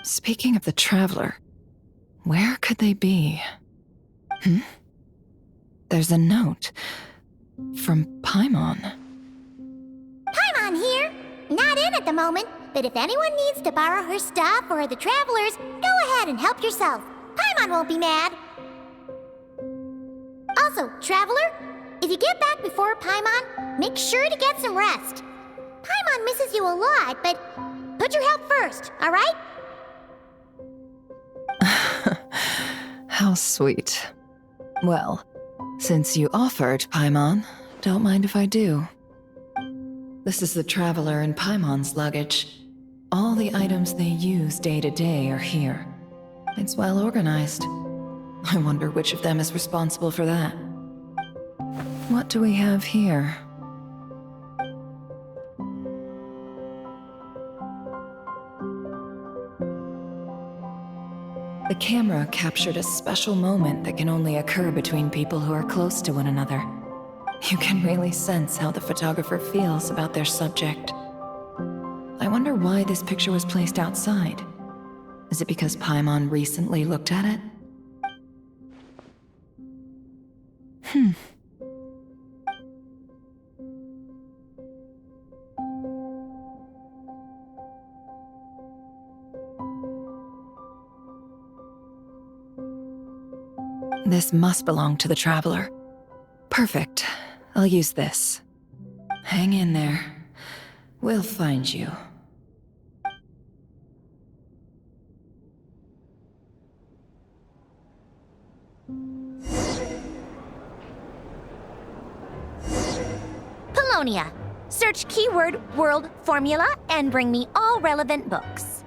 Speaking of the Traveler, where could they be? There's a note from Paimon. Paimon here. Not in at the moment, but if anyone needs to borrow her stuff or the Travelers, go ahead and help yourself. Paimon won't be mad. Also, Traveler, if you get back before Paimon, make sure to get some rest. Paimon misses you a lot, but put your health first, all right? How sweet. Well, since you offered, Paimon, don't mind if I do. This is the Traveler and Paimon's luggage. All the items they use day to day are here. It's well organized. I wonder which of them is responsible for that. What do we have here? The camera captured a special moment that can only occur between people who are close to one another. You can really sense how the photographer feels about their subject. I wonder why this picture was placed outside. Is it because Paimon recently looked at it? This must belong to the Traveler. Perfect. I'll use this. Hang in there. We'll find you. Polonia. Search keyword world formula and bring me all relevant books.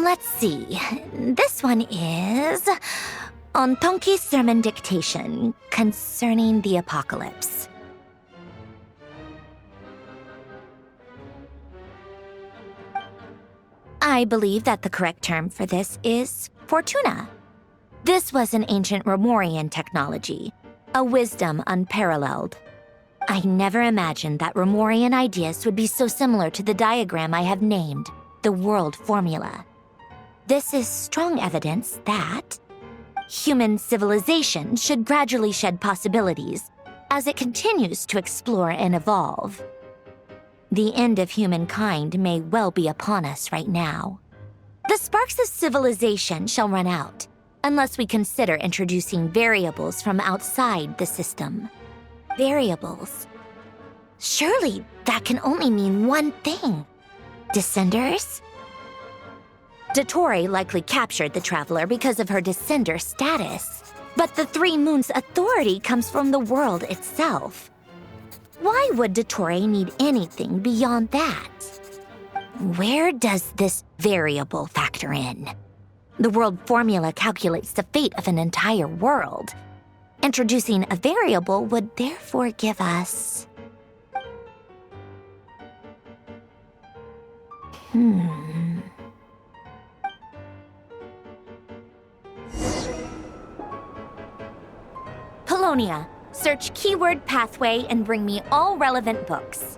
Let's see. This one is on Tonki's sermon dictation concerning the apocalypse. I believe that the correct term for this is Fortuna. This was an ancient Romorian technology, a wisdom unparalleled. I never imagined that Romorian ideas would be so similar to the diagram I have named, the world formula. This is strong evidence that human civilization should gradually shed possibilities as it continues to explore and evolve. The end of humankind may well be upon us right now. The sparks of civilization shall run out, unless we consider introducing variables from outside the system. Variables. Surely that can only mean one thing. Descenders? Dottore likely captured the Traveler because of her Descender status. But the Three Moons' authority comes from the world itself. Why would Dottore need anything beyond that? Where does this variable factor in? The world formula calculates the fate of an entire world. Introducing a variable would therefore give us... Polonia, search keyword pathway and bring me all relevant books.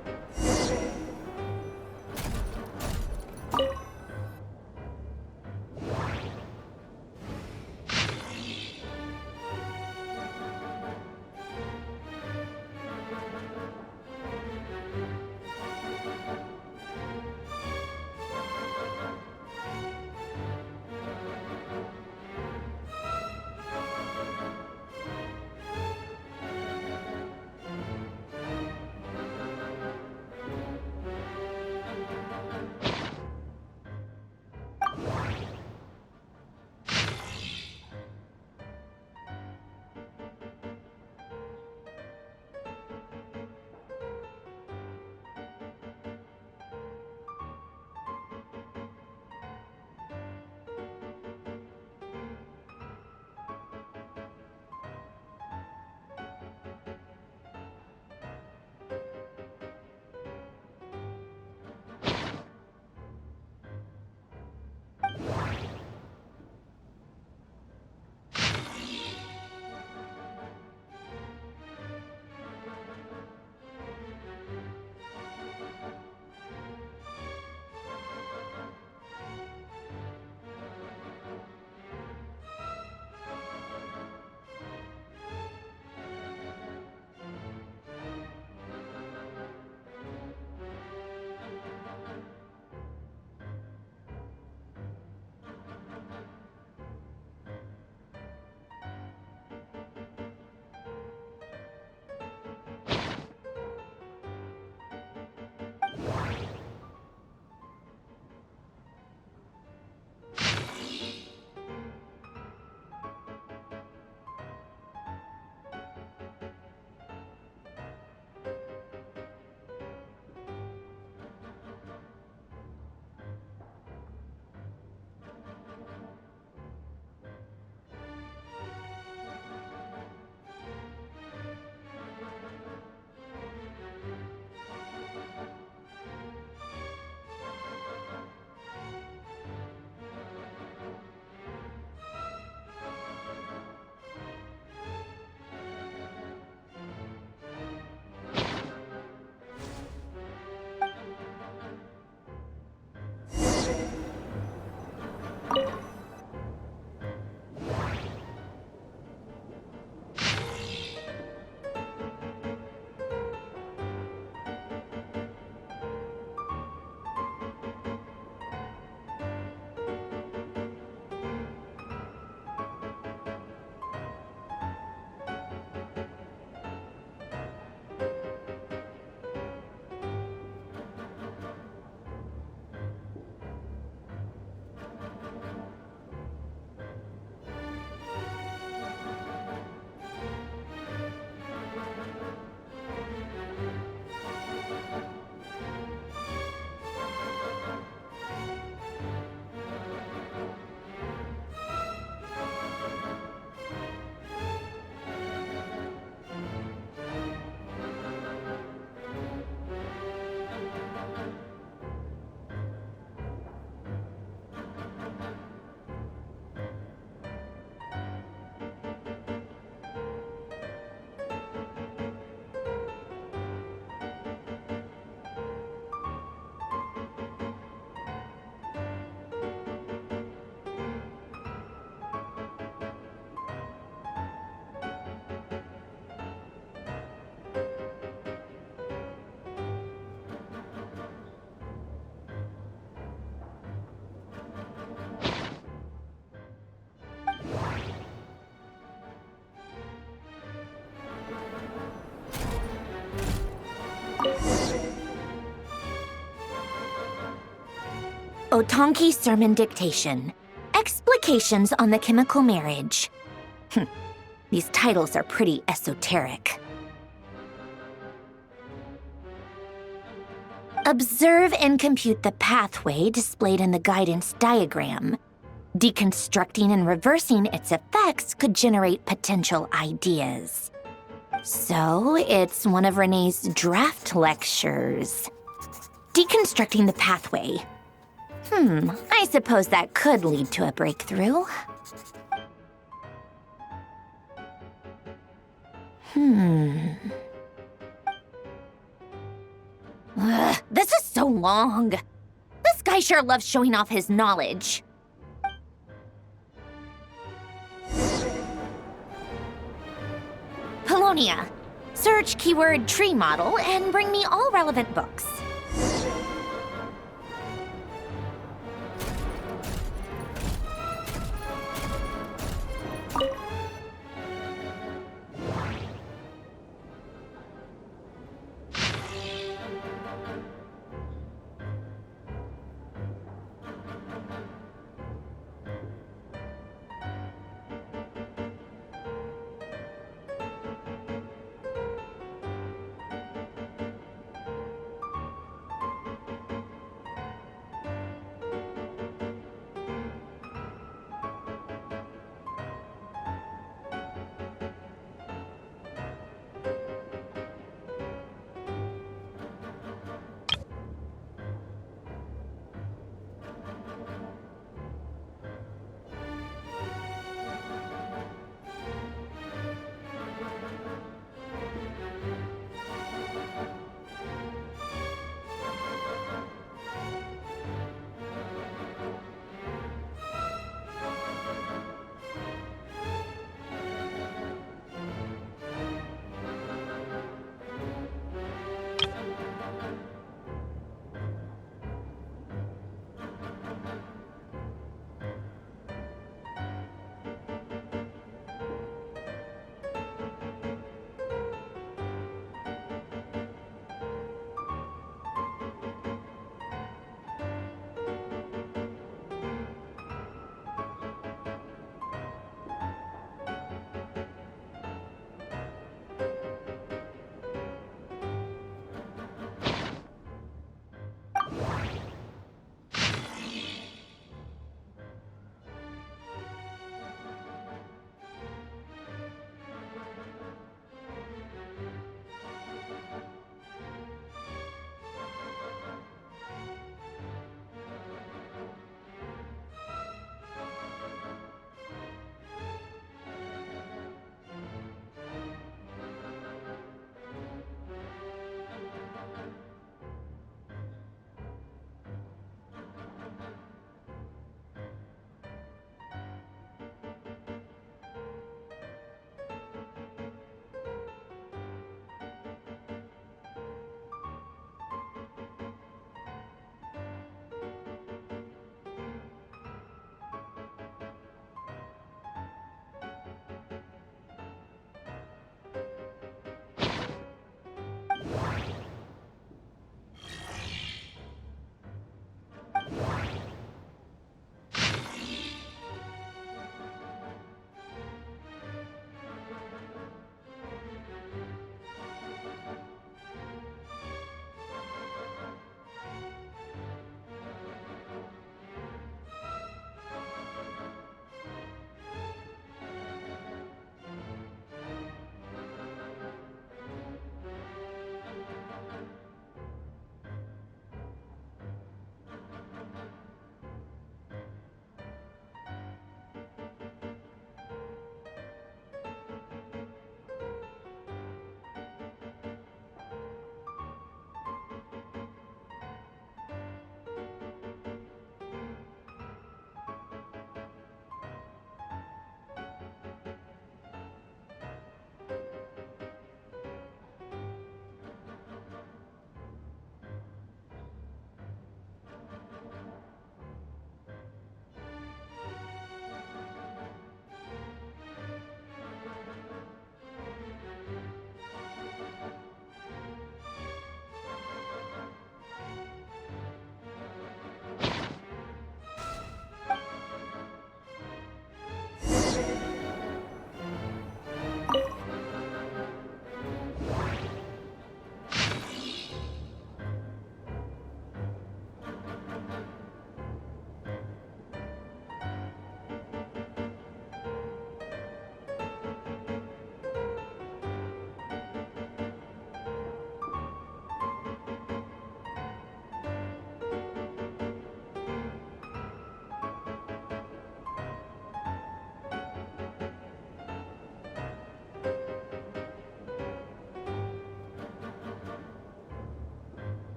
Otonki Sermon Dictation. Explications on the Chemical Marriage. These titles are pretty esoteric. Observe and compute the pathway displayed in the guidance diagram. Deconstructing and reversing its effects could generate potential ideas. So, it's one of Renee's draft lectures. Deconstructing the pathway. I suppose that could lead to a breakthrough. This is so long. This guy sure loves showing off his knowledge. Polonia. Search keyword tree model and bring me all relevant books.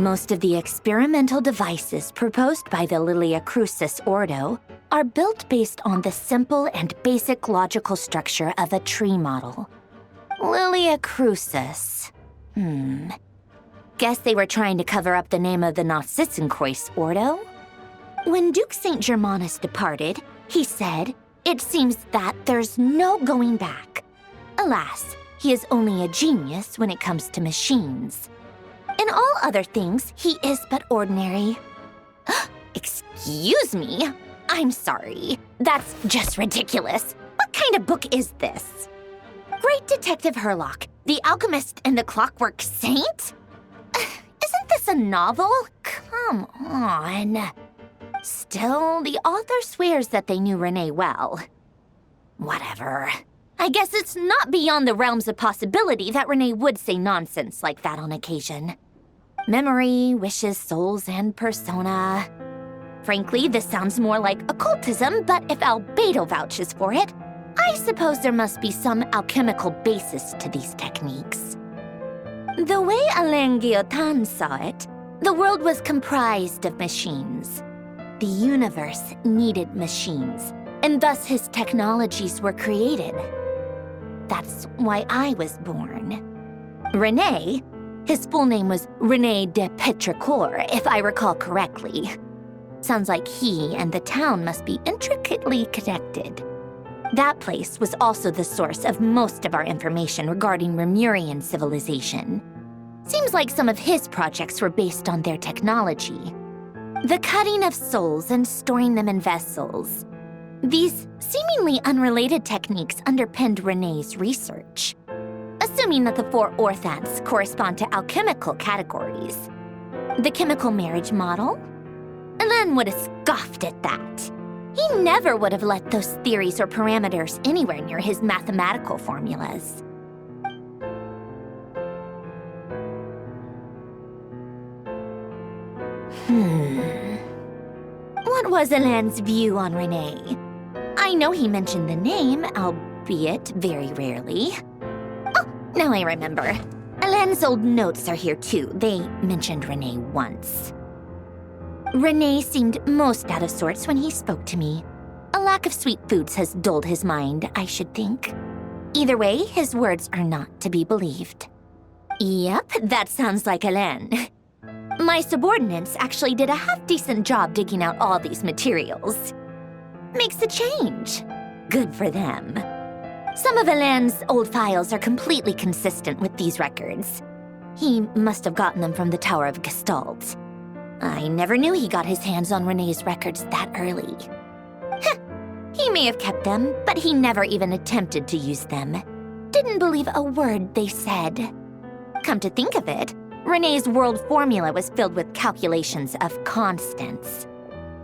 Most of the experimental devices proposed by the Lilia Crucis Ordo are built based on the simple and basic logical structure of a tree model. Lilia Crucis. Guess they were trying to cover up the name of the Narcissenkois Ordo? When Duke St. Germanus departed, he said, "It seems that there's no going back." Alas, he is only a genius when it comes to machines. In all other things, he is but ordinary. Excuse me? I'm sorry. That's just ridiculous. What kind of book is this? Great Detective Herlock, The Alchemist and the Clockwork Saint? Isn't this a novel? Come on. Still, the author swears that they knew Renee well. Whatever. I guess it's not beyond the realms of possibility that Renee would say nonsense like that on occasion. Memory, wishes, souls, and persona. Frankly, this sounds more like occultism, but if Albedo vouches for it, I suppose there must be some alchemical basis to these techniques. The way Alain Guillotin saw it, the world was comprised of machines. The universe needed machines, and thus his technologies were created. That's why I was born. René, his full name was René de Petrichor, if I recall correctly. Sounds like he and the town must be intricately connected. That place was also the source of most of our information regarding Remurian civilization. Seems like some of his projects were based on their technology. The cutting of souls and storing them in vessels. These seemingly unrelated techniques underpinned René's research. Assuming that the four orthants correspond to alchemical categories. The chemical marriage model? Alain would have scoffed at that. He never would have let those theories or parameters anywhere near his mathematical formulas. What was Alain's view on René? I know he mentioned the name, albeit very rarely. Oh, now I remember. Alain's old notes are here too. They mentioned René once. René seemed most out of sorts when he spoke to me. A lack of sweet foods has dulled his mind, I should think. Either way, his words are not to be believed. Yep, that sounds like Alain. My subordinates actually did a half-decent job digging out all these materials. Makes a change. Good for them. Some of Alain's old files are completely consistent with these records. He must have gotten them from the Tower of Gestalt. I never knew he got his hands on René's records that early. He may have kept them, but he never even attempted to use them. Didn't believe a word they said. Come to think of it, René's world formula was filled with calculations of constants.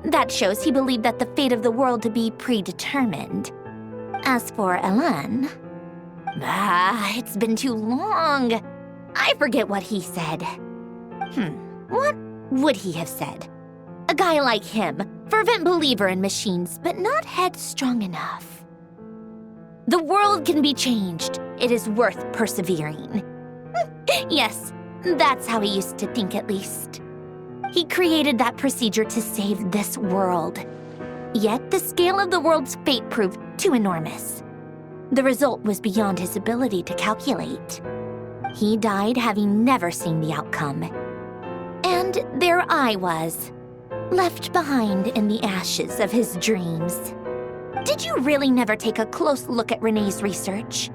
That shows he believed that the fate of the world to be predetermined. As for Alain... it's been too long. I forget what he said. What would he have said? A guy like him, fervent believer in machines, but not headstrong enough. The world can be changed. It is worth persevering. Yes, that's how he used to think at least. He created that procedure to save this world. Yet the scale of the world's fate proved too enormous. The result was beyond his ability to calculate. He died having never seen the outcome. And there I was, left behind in the ashes of his dreams. Did you really never take a close look at René's research?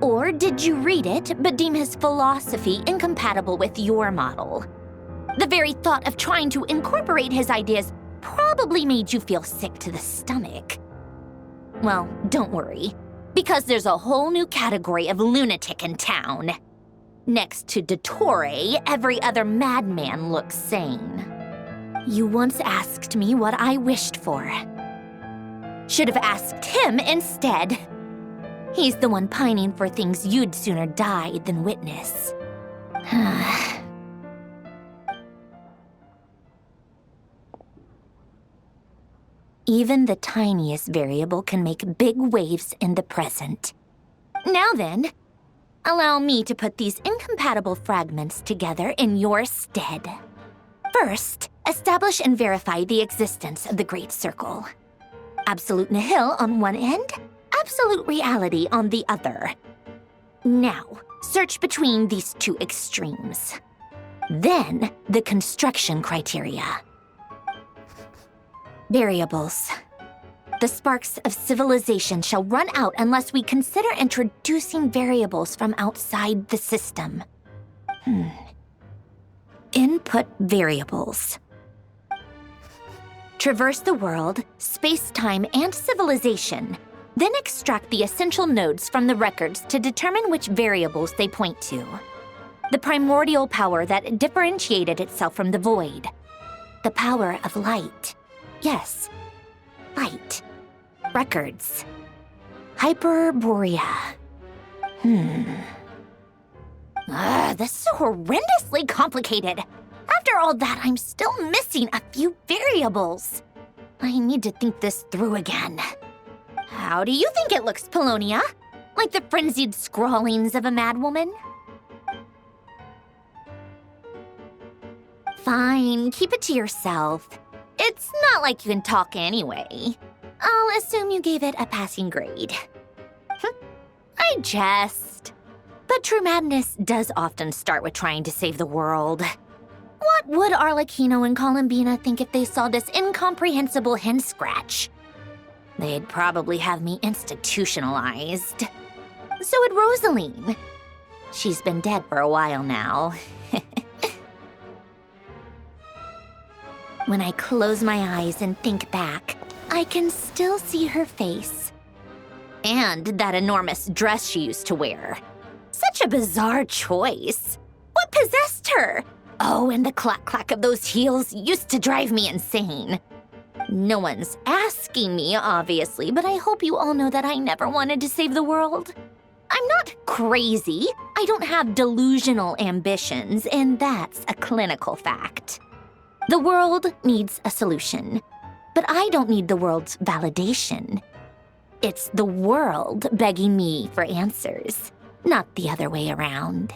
Or did you read it but deem his philosophy incompatible with your model? The very thought of trying to incorporate his ideas probably made you feel sick to the stomach. Well, don't worry, because there's a whole new category of lunatic in town. Next to Dottore, every other madman looks sane. You once asked me what I wished for. Should have asked him instead. He's the one pining for things you'd sooner die than witness. Even the tiniest variable can make big waves in the present. Now then, Allow me to put these incompatible fragments together in your stead. First, establish and verify the existence of the Great Circle. Absolute nihil on one end, absolute reality on the other. Now, search between these two extremes. Then, the construction criteria. Variables. The sparks of civilization shall run out unless we consider introducing variables from outside the system. Input variables. Traverse the world, space-time, and civilization. Then extract the essential nodes from the records to determine which variables they point to. The primordial power that differentiated itself from the void. The power of light. Yes, light. Records. Hyperborea. This is horrendously complicated. After all that, I'm still missing a few variables. I need to think this through again. How do you think it looks, Polonia? Like the frenzied scrawlings of a madwoman? Fine, keep it to yourself. It's not like you can talk anyway. I'll assume you gave it a passing grade. I jest. But true madness does often start with trying to save the world. What would Arlecchino and Columbina think if they saw this incomprehensible hen scratch? They'd probably have me institutionalized. So would Rosaline. She's been dead for a while now. When I close my eyes and think back, I can still see her face. And that enormous dress she used to wear. Such a bizarre choice. What possessed her? Oh, and the clack-clack of those heels used to drive me insane. No one's asking me, obviously, but I hope you all know that I never wanted to save the world. I'm not crazy. I don't have delusional ambitions, and that's a clinical fact. The world needs a solution, but I don't need the world's validation. It's the world begging me for answers, not the other way around.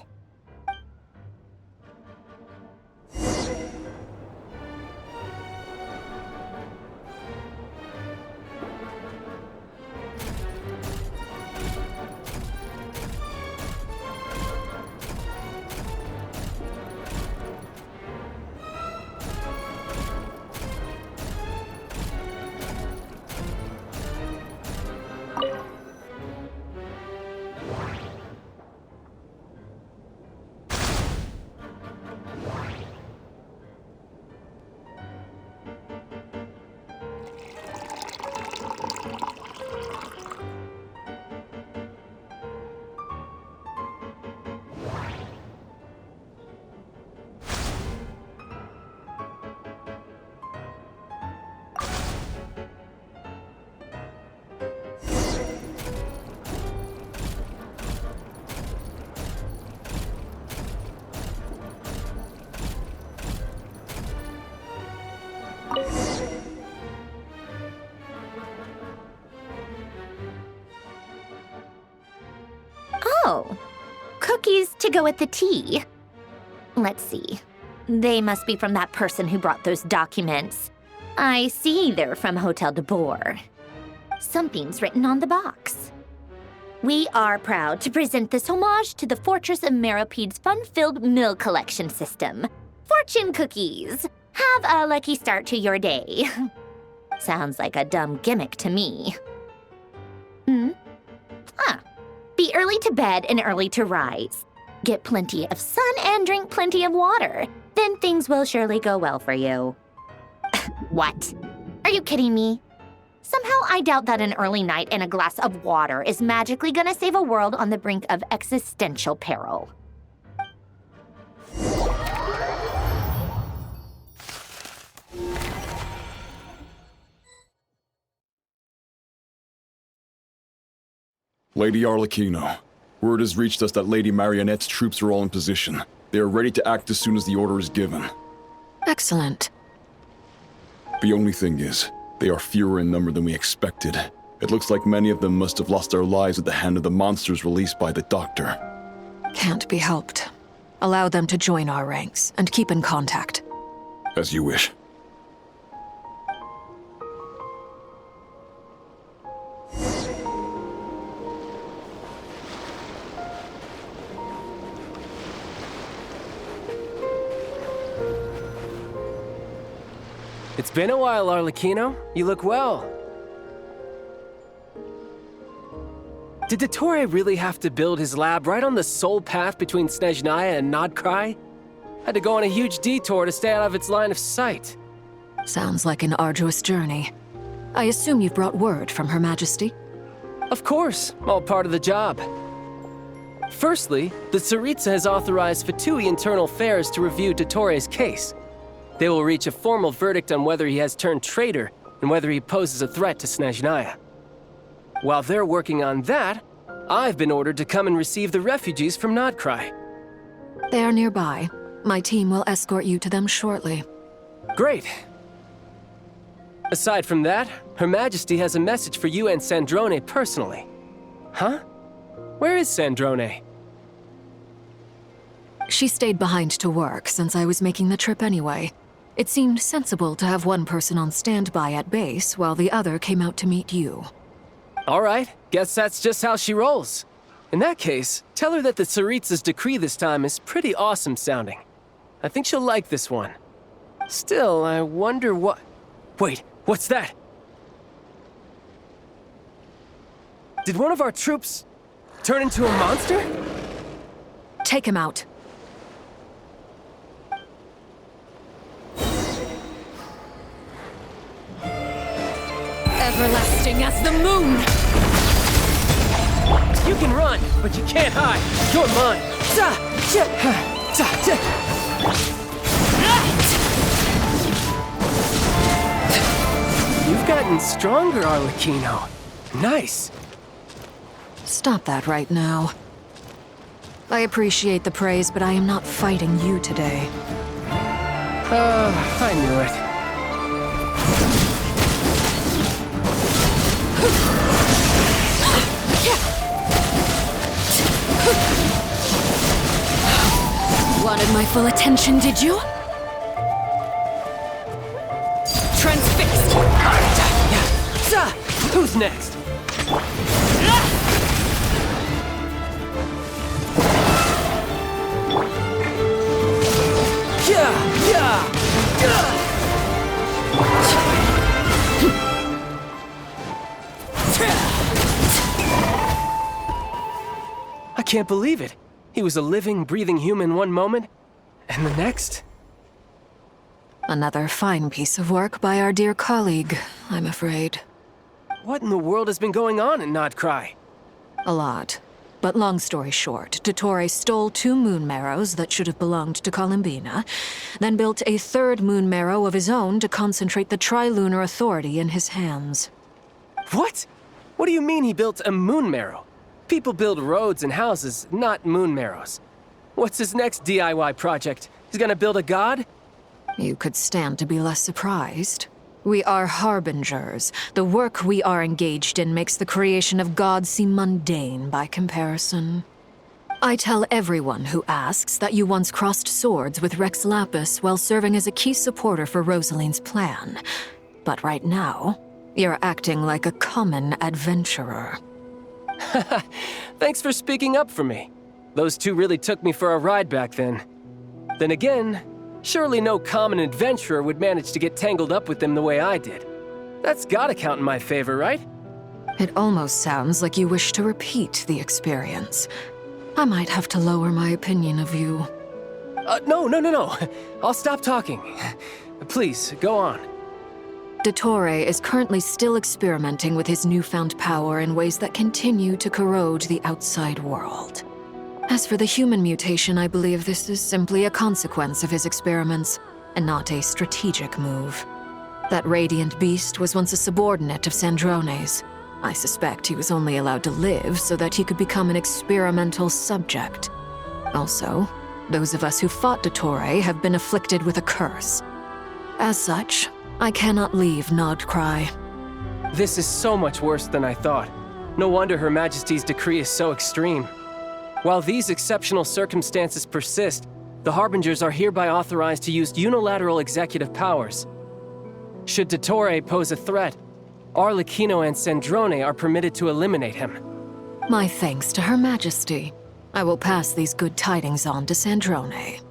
Oh, cookies to go with the tea. Let's see. They must be from that person who brought those documents. I see they're from Hotel de Boer. Something's written on the box. We are proud to present this homage to the Fortress of Meropede's fun-filled mill collection system. Fortune cookies. Have a lucky start to your day. Sounds like a dumb gimmick to me. Be early to bed and early to rise. Get plenty of sun and drink plenty of water. Then things will surely go well for you. What? Are you kidding me? Somehow I doubt that an early night and a glass of water is magically gonna save a world on the brink of existential peril. Lady Arlecchino, word has reached us that Lady Marionette's troops are all in position. They are ready to act as soon as the order is given. Excellent. The only thing is, they are fewer in number than we expected. It looks like many of them must have lost their lives at the hand of the monsters released by the Doctor. Can't be helped. Allow them to join our ranks, and keep in contact. As you wish. It's been a while, Arlecchino. You look well. Did Dottore really have to build his lab right on the sole path between Snezhnaya and Nodkrai? Had to go on a huge detour to stay out of its line of sight. Sounds like an arduous journey. I assume you've brought word from Her Majesty? Of course, all part of the job. Firstly, the Tsaritsa has authorized Fatui Internal Affairs to review Dottore's case. They will reach a formal verdict on whether he has turned traitor and whether he poses a threat to Snezhnaya. While they're working on that, I've been ordered to come and receive the refugees from Nodkrai. They are nearby. My team will escort you to them shortly. Great. Aside from that, Her Majesty has a message for you and Sandrone personally. Huh? Where is Sandrone? She stayed behind to work since I was making the trip anyway. It seemed sensible to have one person on standby at base while the other came out to meet you. All right, guess that's just how she rolls. In that case, tell her that the Tsaritsa's decree this time is pretty awesome sounding. I think she'll like this one. Still, I wonder what... Wait, what's that? Did one of our troops turn into a monster? Take him out. Everlasting as the moon! You can run, but you can't hide. You're mine. You've gotten stronger, Arlecchino. Nice. Stop that right now. I appreciate the praise, but I am not fighting you today. I knew it. Wanted my full attention, did you? Transfixed! Who's next? I can't believe it. He was a living, breathing human one moment, and the next... Another fine piece of work by our dear colleague, I'm afraid. What in the world has been going on in Nodkrai? A lot. But long story short, Dottore stole 2 moon marrows that should have belonged to Columbina, then built a 3rd moon marrow of his own to concentrate the Trilunar Authority in his hands. What? What do you mean he built a moon marrow? People build roads and houses, not moon marrows. What's his next DIY project? He's gonna build a god? You could stand to be less surprised. We are harbingers. The work we are engaged in makes the creation of gods seem mundane by comparison. I tell everyone who asks that you once crossed swords with Rex Lapis while serving as a key supporter for Rosaline's plan. But right now, you're acting like a common adventurer. Thanks for speaking up for me. Those 2 really took me for a ride back then. Then again, surely no common adventurer would manage to get tangled up with them the way I did. That's gotta count in my favor, right? It almost sounds like you wish to repeat the experience. I might have to lower my opinion of you. No. I'll stop talking. Please, go on. Dottore is currently still experimenting with his newfound power in ways that continue to corrode the outside world. As for the human mutation, I believe this is simply a consequence of his experiments, and not a strategic move. That radiant beast was once a subordinate of Sandrone's. I suspect he was only allowed to live so that he could become an experimental subject. Also, those of us who fought Dottore have been afflicted with a curse. As such, I cannot leave Nodkrai. This is so much worse than I thought. No wonder Her Majesty's decree is so extreme. While these exceptional circumstances persist, the Harbingers are hereby authorized to use unilateral executive powers. Should Dottore pose a threat, Arlecchino and Sandrone are permitted to eliminate him. My thanks to Her Majesty. I will pass these good tidings on to Sandrone.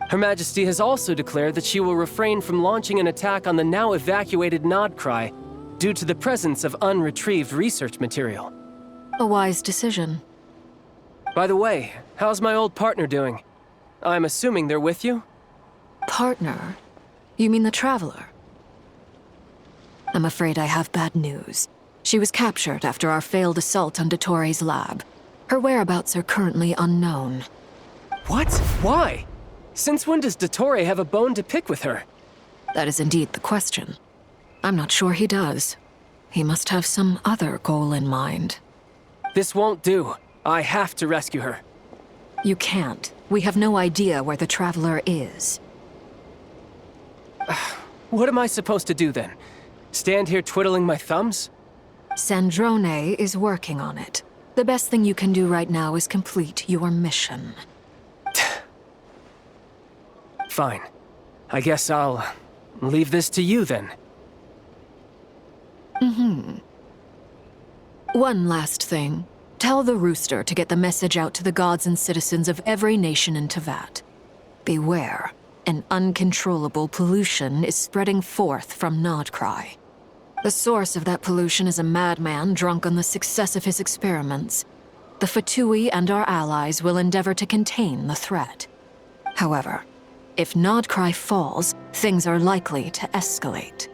Her Majesty has also declared that she will refrain from launching an attack on the now evacuated Nodcry due to the presence of unretrieved research material. A wise decision. By the way, how's my old partner doing? I'm assuming they're with you? Partner? You mean the Traveler? I'm afraid I have bad news. She was captured after our failed assault on Dottore's lab. Her whereabouts are currently unknown. What? Why? Since when does Dottore have a bone to pick with her? That is indeed the question. I'm not sure he does. He must have some other goal in mind. This won't do. I have to rescue her. You can't. We have no idea where the Traveler is. What am I supposed to do then? Stand here twiddling my thumbs? Sandrone is working on it. The best thing you can do right now is complete your mission. Fine. I guess I'll leave this to you then. One last thing. Tell the Rooster to get the message out to the gods and citizens of every nation in Teyvat. Beware. An uncontrollable pollution is spreading forth from Nodcry. The source of that pollution is a madman drunk on the success of his experiments. The Fatui and our allies will endeavor to contain the threat. However, if Nodcry falls, things are likely to escalate.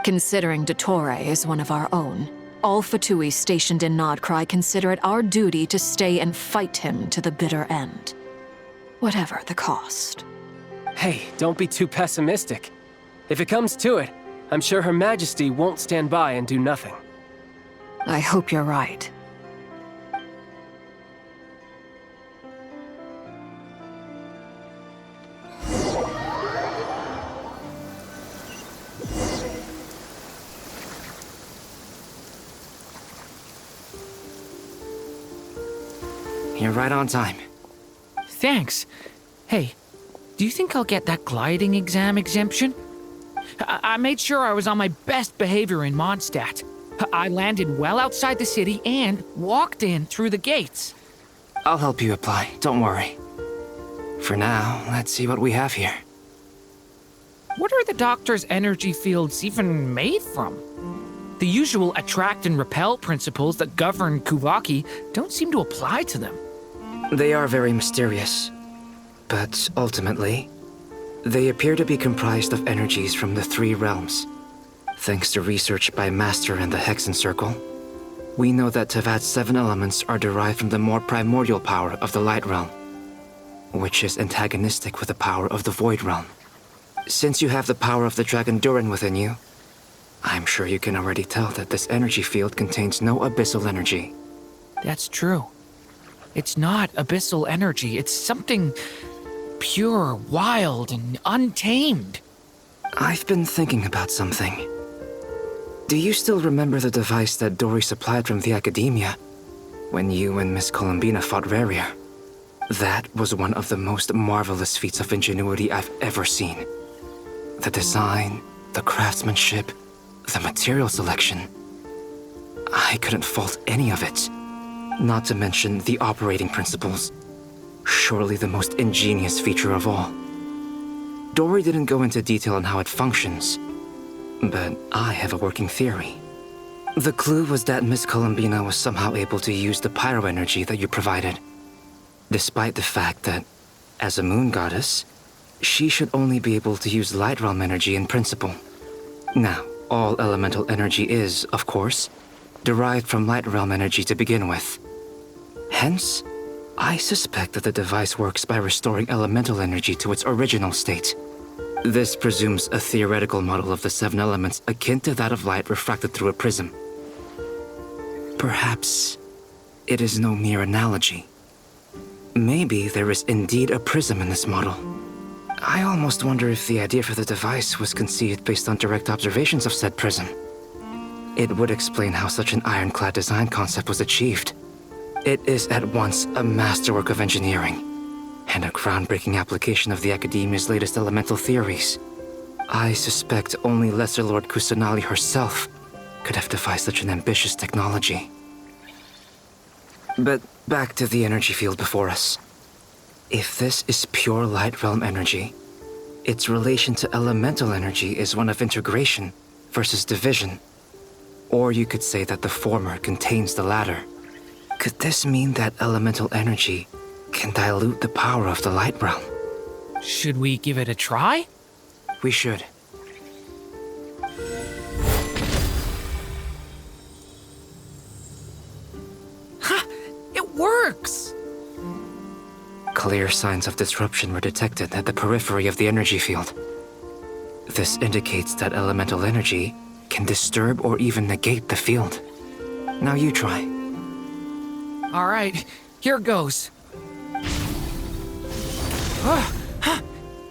Considering Dottore is one of our own, all Fatui stationed in Nodcry consider it our duty to stay and fight him to the bitter end. Whatever the cost. Hey, don't be too pessimistic. If it comes to it, I'm sure Her Majesty won't stand by and do nothing. I hope you're right. You're right on time. Thanks. Hey, do you think I'll get that gliding exam exemption? I made sure I was on my best behavior in Mondstadt. I landed well outside the city and walked in through the gates. I'll help you apply, don't worry. For now, let's see what we have here. What are the doctor's energy fields even made from? The usual attract and repel principles that govern Kuvaki don't seem to apply to them. They are very mysterious, but ultimately, they appear to be comprised of energies from the three realms. Thanks to research by Master in the Hexen Circle, we know that Teyvat's 7 elements are derived from the more primordial power of the Light Realm, which is antagonistic with the power of the Void Realm. Since you have the power of the Dragon Durin within you, I'm sure you can already tell that this energy field contains no abyssal energy. That's true. It's not abyssal energy, it's something pure, wild, and untamed. I've been thinking about something. Do you still remember the device that Dory supplied from the Academia when you and Miss Columbina fought Raria? That was one of the most marvelous feats of ingenuity I've ever seen. The design, the craftsmanship, the material selection. I couldn't fault any of it. Not to mention the operating principles. Surely the most ingenious feature of all. Dory didn't go into detail on how it functions, but I have a working theory. The clue was that Miss Columbina was somehow able to use the pyro energy that you provided, despite the fact that, as a moon goddess, she should only be able to use light realm energy in principle. Now, all elemental energy is, of course, derived from light realm energy to begin with. Hence, I suspect that the device works by restoring elemental energy to its original state. This presumes a theoretical model of the 7 elements akin to that of light refracted through a prism. Perhaps it is no mere analogy. Maybe there is indeed a prism in this model. I almost wonder if the idea for the device was conceived based on direct observations of said prism. It would explain how such an ironclad design concept was achieved. It is at once a masterwork of engineering and a groundbreaking application of the Academia's latest elemental theories. I suspect only Lesser Lord Kusanali herself could have devised such an ambitious technology. But back to the energy field before us. If this is pure light realm energy, its relation to elemental energy is one of integration versus division. Or you could say that the former contains the latter. Could this mean that elemental energy can dilute the power of the light realm? Should we give it a try? We should. Ha! It works! Clear signs of disruption were detected at the periphery of the energy field. This indicates that elemental energy can disturb or even negate the field. Now you try. All right, here goes.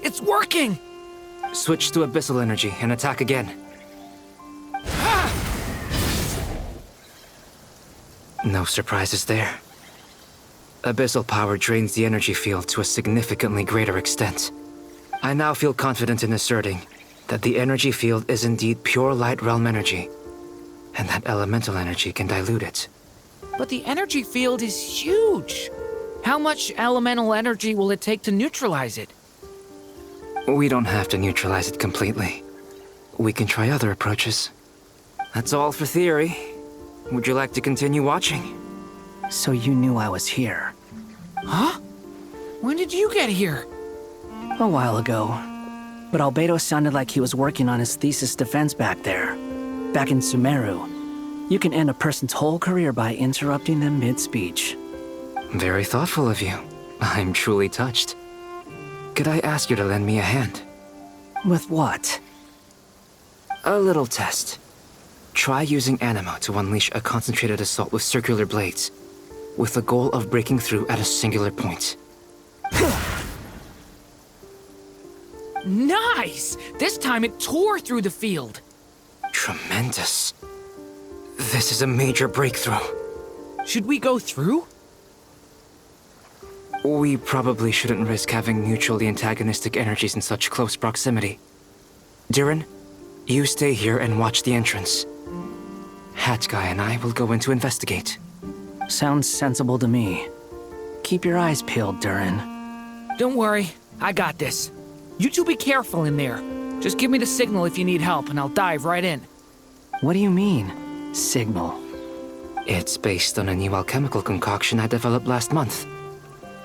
It's working! Switch to abyssal energy and attack again. No surprises there. Abyssal power drains the energy field to a significantly greater extent. I now feel confident in asserting that the energy field is indeed pure light realm energy, and that elemental energy can dilute it. But the energy field is huge! How much elemental energy will it take to neutralize it? We don't have to neutralize it completely. We can try other approaches. That's all for theory. Would you like to continue watching? So you knew I was here. Huh? When did you get here? A while ago. But Albedo sounded like he was working on his thesis defense back there. Back in Sumeru. You can end a person's whole career by interrupting them mid-speech. Very thoughtful of you. I'm truly touched. Could I ask you to lend me a hand? With what? A little test. Try using Animo to unleash a concentrated assault with circular blades, with the goal of breaking through at a singular point. Nice! This time it tore through the field. Tremendous. This is a major breakthrough. Should we go through? We probably shouldn't risk having mutually antagonistic energies in such close proximity. Durin, you stay here and watch the entrance. Hat Guy and I will go in to investigate. Sounds sensible to me. Keep your eyes peeled, Durin. Don't worry, I got this. You two be careful in there. Just give me the signal if you need help and I'll dive right in. What do you mean, signal? It's based on a new alchemical concoction I developed last month.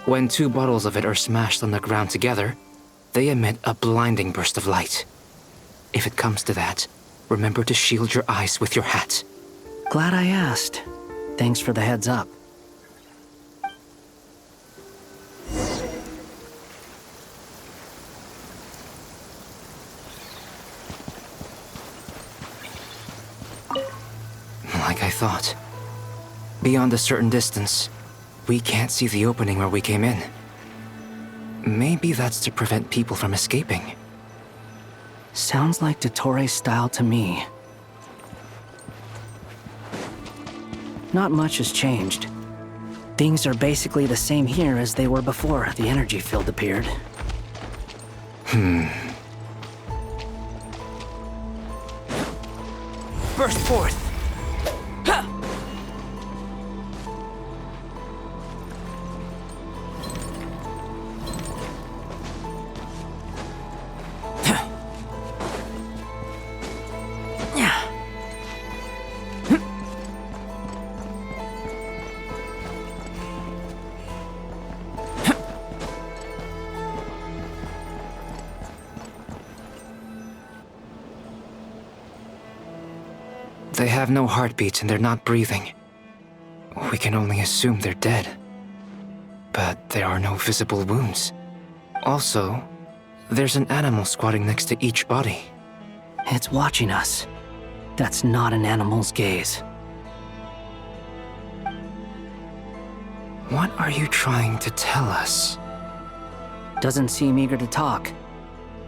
When 2 bottles of it are smashed on the ground together, they emit a blinding burst of light. If it comes to that, remember to shield your eyes with your hat. Glad I asked. Thanks for the heads up. Like I thought. Beyond a certain distance, we can't see the opening where we came in. Maybe that's to prevent people from escaping. Sounds like Dottore's style to me. Not much has changed. Things are basically the same here as they were before the energy field appeared. Burst forth! They have no heartbeats and they're not breathing. We can only assume they're dead. But there are no visible wounds. Also, there's an animal squatting next to each body. It's watching us. That's not an animal's gaze. What are you trying to tell us? Doesn't seem eager to talk.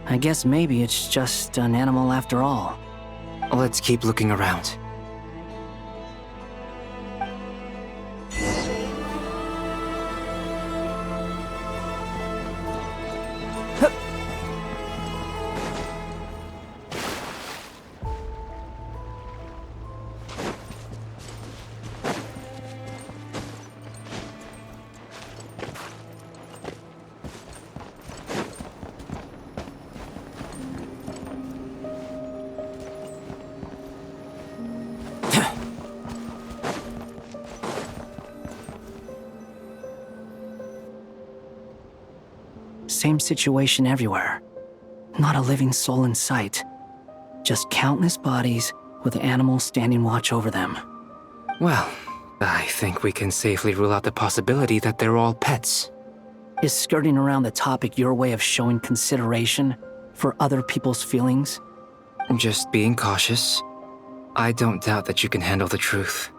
I guess maybe it's just an animal after all. Let's keep looking around. Same situation everywhere. Not a living soul in sight. Just countless bodies with animals standing watch over them. Well, I think we can safely rule out the possibility that they're all pets. Is skirting around the topic your way of showing consideration for other people's feelings? Just being cautious. I don't doubt that you can handle the truth.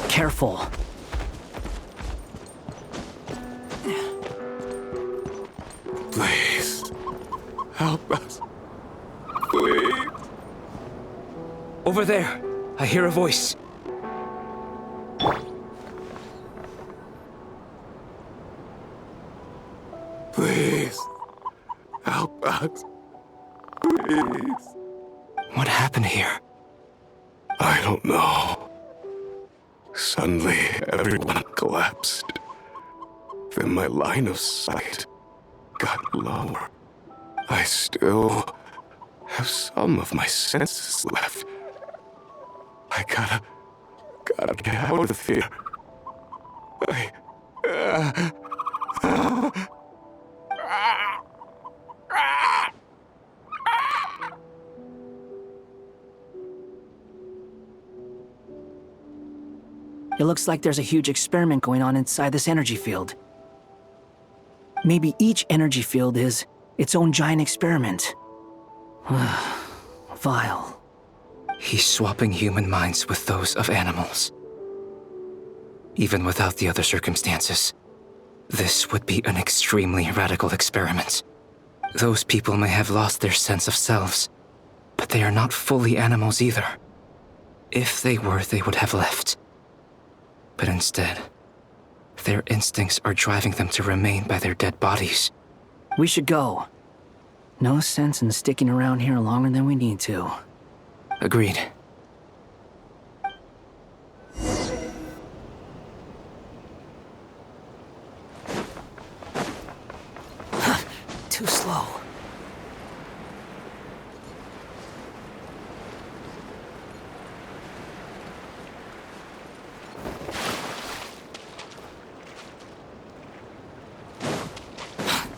Careful. Please, help us. Please. Over there, I hear a voice. Please, help us. Please. What happened here? I don't know. Suddenly, everyone collapsed. Then my line of sight got lower. I still have some of my senses left. I gotta get out of here. It looks like there's a huge experiment going on inside this energy field. Maybe each energy field is its own giant experiment. Vile. He's swapping human minds with those of animals. Even without the other circumstances, this would be an extremely radical experiment. Those people may have lost their sense of selves, but they are not fully animals either. If they were, they would have left. But instead, their instincts are driving them to remain by their dead bodies. We should go. No sense in sticking around here longer than we need to. Agreed. Too slow.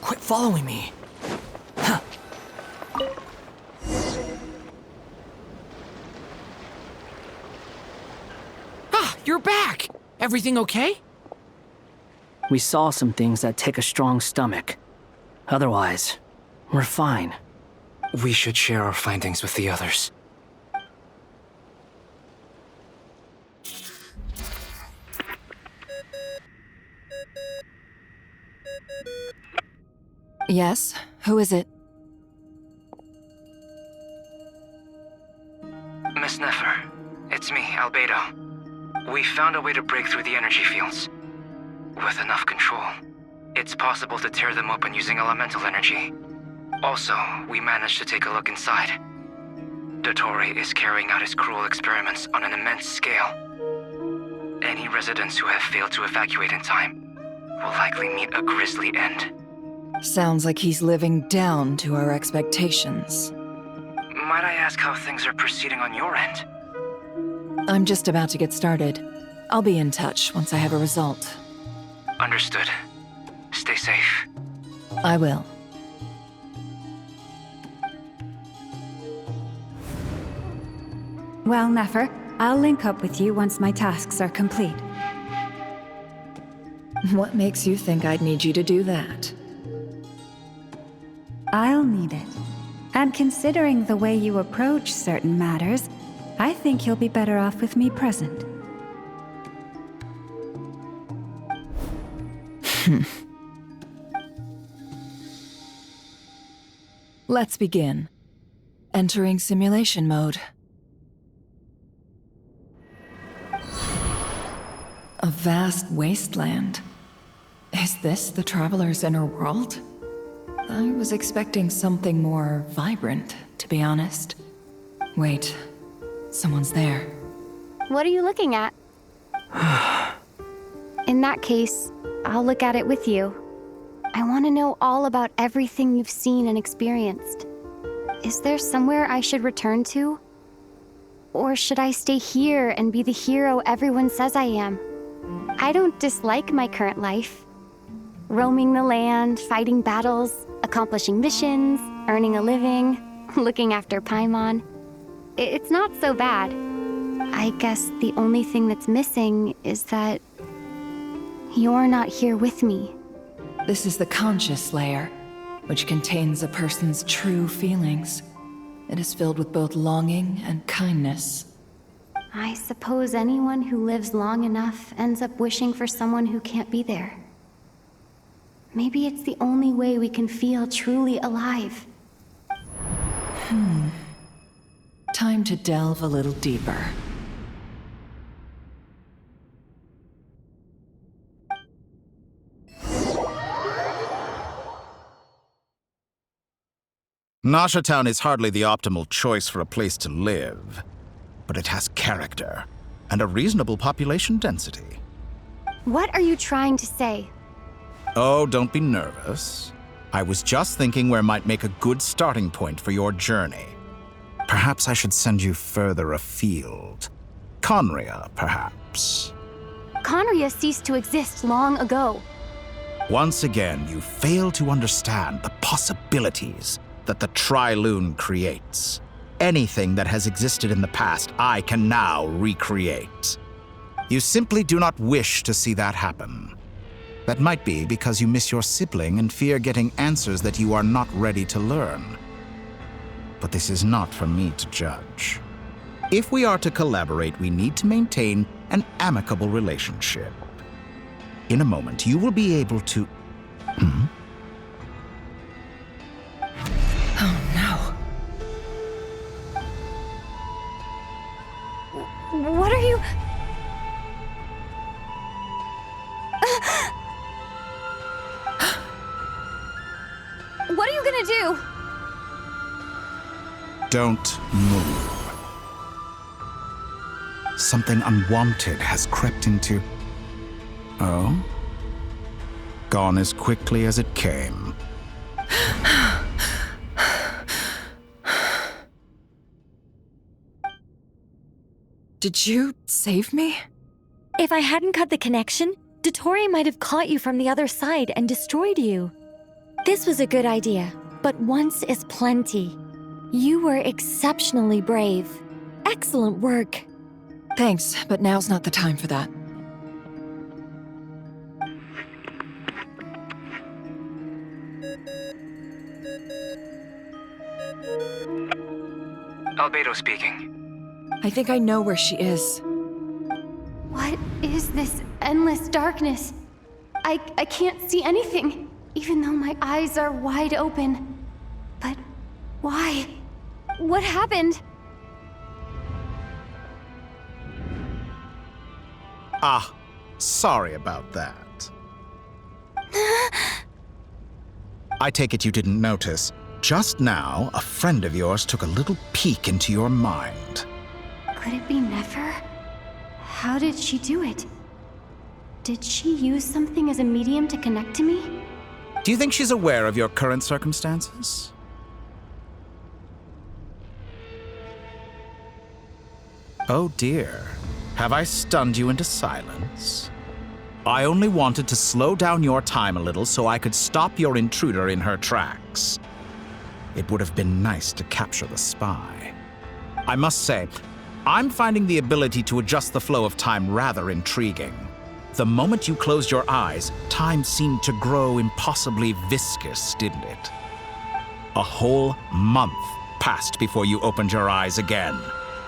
Quit following me. Ah, you're back! Everything okay? We saw some things that take a strong stomach. Otherwise, we're fine. We should share our findings with the others. Yes? Who is it? Miss Nefer, it's me, Albedo. We found a way to break through the energy fields. With enough control, it's possible to tear them open using elemental energy. Also, we managed to take a look inside. Dottore is carrying out his cruel experiments on an immense scale. Any residents who have failed to evacuate in time will likely meet a grisly end. Sounds like he's living down to our expectations. Might I ask how things are proceeding on your end? I'm just about to get started. I'll be in touch once I have a result. Understood. Stay safe. I will. Well, Nefer, I'll link up with you once my tasks are complete. What makes you think I'd need you to do that? I'll need it. And considering the way you approach certain matters, I think you'll be better off with me present. Let's begin. Entering simulation mode. A vast wasteland. Is this the Traveler's inner world? I was expecting something more vibrant, to be honest. Wait, someone's there. What are you looking at? In that case, I'll look at it with you. I want to know all about everything you've seen and experienced. Is there somewhere I should return to? Or should I stay here and be the hero everyone says I am? I don't dislike my current life. Roaming the land, fighting battles, accomplishing missions, earning a living, looking after Paimon. It's not so bad. I guess the only thing that's missing is that you're not here with me. This is the conscious layer, which contains a person's true feelings. It is filled with both longing and kindness. I suppose anyone who lives long enough ends up wishing for someone who can't be there. Maybe it's the only way we can feel truly alive. Time to delve a little deeper. Nasha Town is hardly the optimal choice for a place to live, but it has character and a reasonable population density. What are you trying to say? Oh, don't be nervous. I was just thinking where might make a good starting point for your journey. Perhaps I should send you further afield. Conria, perhaps. Conria ceased to exist long ago. Once again, you fail to understand the possibilities that the Tri-Lune creates. Anything that has existed in the past, I can now recreate. You simply do not wish to see that happen. That might be because you miss your sibling and fear getting answers that you are not ready to learn. But this is not for me to judge. If we are to collaborate, we need to maintain an amicable relationship. In a moment, you will be able to... Oh no. What are you... What are you gonna do? Don't move. Something unwanted has crept into... Oh? Gone as quickly as it came. Did you save me? If I hadn't cut the connection, Dottore might have caught you from the other side and destroyed you. This was a good idea, but once is plenty. You were exceptionally brave. Excellent work. Thanks, but now's not the time for that. Albedo speaking. I think I know where she is. What is this endless darkness? I can't see anything, even though my eyes are wide open. But why? What happened? Ah, sorry about that. I take it you didn't notice. Just now, a friend of yours took a little peek into your mind. Could it be Nefer? How did she do it? Did she use something as a medium to connect to me? Do you think she's aware of your current circumstances? Oh dear. Have I stunned you into silence? I only wanted to slow down your time a little so I could stop your intruder in her tracks. It would have been nice to capture the spy. I must say, I'm finding the ability to adjust the flow of time rather intriguing. The moment you closed your eyes, time seemed to grow impossibly viscous, didn't it? A whole month passed before you opened your eyes again,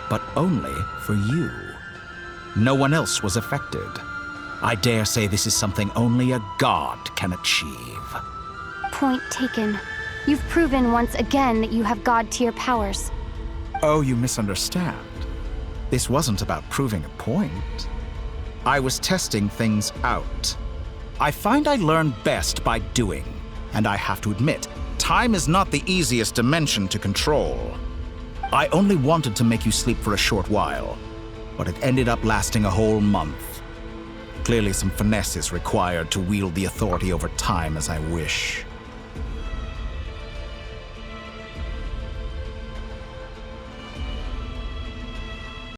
but only for you. No one else was affected. I dare say this is something only a god can achieve. Point taken. You've proven once again that you have god-tier powers. Oh, you misunderstand. This wasn't about proving a point. I was testing things out. I find I learn best by doing, and I have to admit, time is not the easiest dimension to control. I only wanted to make you sleep for a short while, but it ended up lasting a whole month. Clearly some finesse is required to wield the authority over time as I wish.